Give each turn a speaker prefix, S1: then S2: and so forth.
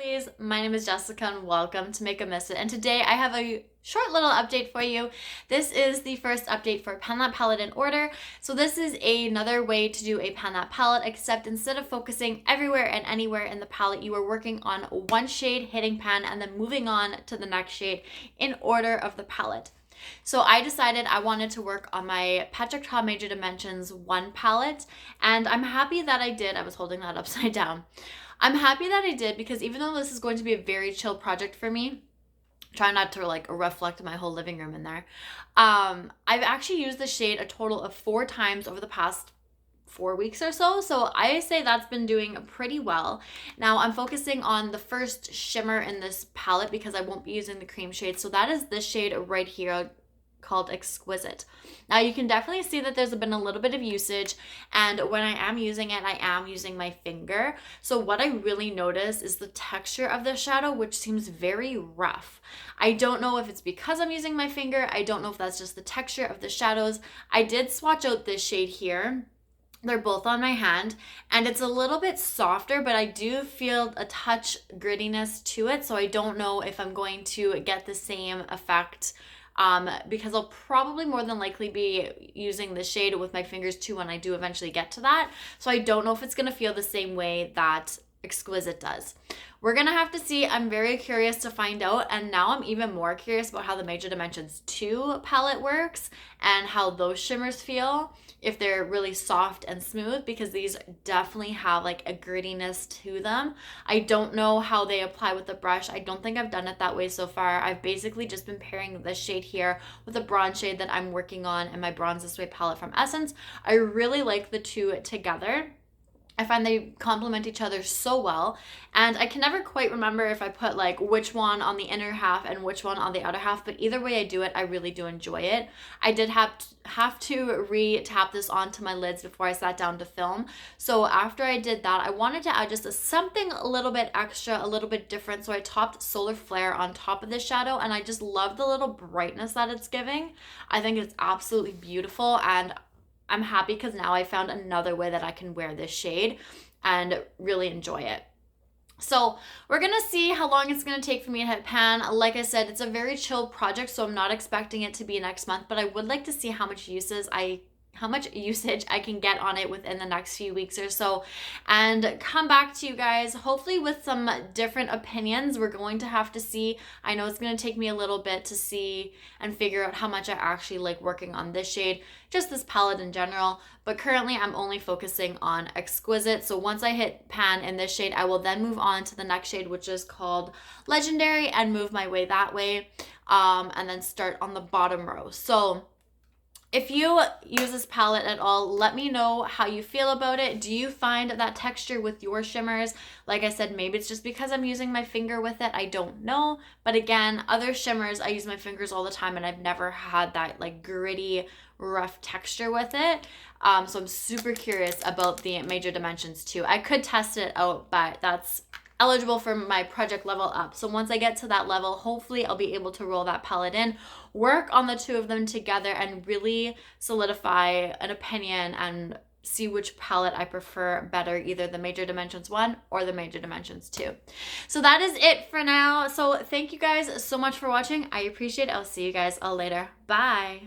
S1: Please, my name is Jessica and welcome to makeup.misfit, and today I have a short little update for you. This is the first update for Pen That Palette in order. So this is another way to do a Pen That palette, except instead of focusing everywhere and anywhere in the palette, you are working on one shade, hitting pan, and then moving on to the next shade in order of the palette. So I decided I wanted to work on my Patrick Ta Major Dimensions 1 palette, and I'm happy that I did. I was holding that upside down. I'm happy that I did because even though this is going to be a very chill project for me, try not to like reflect my whole living room in there. I've actually used the shade a total of 4 times over the past 4 weeks or so. So I say that's been doing pretty well. Now I'm focusing on the first shimmer in this palette because I won't be using the cream shade. So that is this shade right here called Exquisite. Now you can definitely see that there's been a little bit of usage, and when I am using it, I am using my finger. So what I really notice is the texture of the shadow, which seems very rough. I don't know if it's because I'm using my finger. I don't know if that's just the texture of the shadows. I did swatch out this shade here. They're both on my hand and it's a little bit softer, but I do feel a touch grittiness to it. So I don't know if I'm going to get the same effect because I'll probably more than likely be using the shade with my fingers too when I do eventually get to that. So I don't know if it's going to feel the same way that Exquisite does. We're going to have to see. I'm very curious to find out, and now I'm even more curious about how the Major Dimensions 2 palette works and how those shimmers feel, if they're really soft and smooth, because these definitely have like a grittiness to them. I don't know how they apply with the brush. I don't think I've done it that way so far. I've basically just been pairing this shade here with a bronze shade that I'm working on in my Bronze This Way palette from Essence. I really like the two together. I find they complement each other so well, and I can never quite remember if I put like which one on the inner half and which one on the outer half, but either way I do it, I really do enjoy it. I did have to re-tap this onto my lids before I sat down to film, so after I did that, I wanted to add just something a little bit extra, a little bit different, so I topped Solar Flare on top of this shadow, and I just love the little brightness that it's giving. I think it's absolutely beautiful, and I'm happy because now I found another way that I can wear this shade and really enjoy it. So we're going to see how long it's going to take for me to hit pan. Like I said, it's a very chill project, so I'm not expecting it to be next month, but I would like to see how much usage I can get on it within the next few weeks or so, and come back to you guys hopefully with some different opinions. We're going to have to see. I know it's going to take me a little bit to see and figure out how much I actually like working on this shade, just this palette in general, but currently I'm only focusing on Exquisite. So once I hit pan in this shade, I will then move on to the next shade, which is called Legendary, and move my way that way, and then start on the bottom row. So if you use this palette at all, let me know how you feel about it. Do you find that texture with your shimmers? Like I said, maybe it's just because I'm using my finger with it. I don't know. But again, other shimmers, I use my fingers all the time and I've never had that like gritty, rough texture with it. So I'm super curious about the Major Dimensions 2. I could test it out, but that's eligible for my project level up. So once I get to that level, hopefully I'll be able to roll that palette in, work on the two of them together, and really solidify an opinion and see which palette I prefer better, either the Major Dimensions 1 or the Major Dimensions 2. So that is it for now. So thank you guys so much for watching. I appreciate it. I'll see you guys all later. Bye.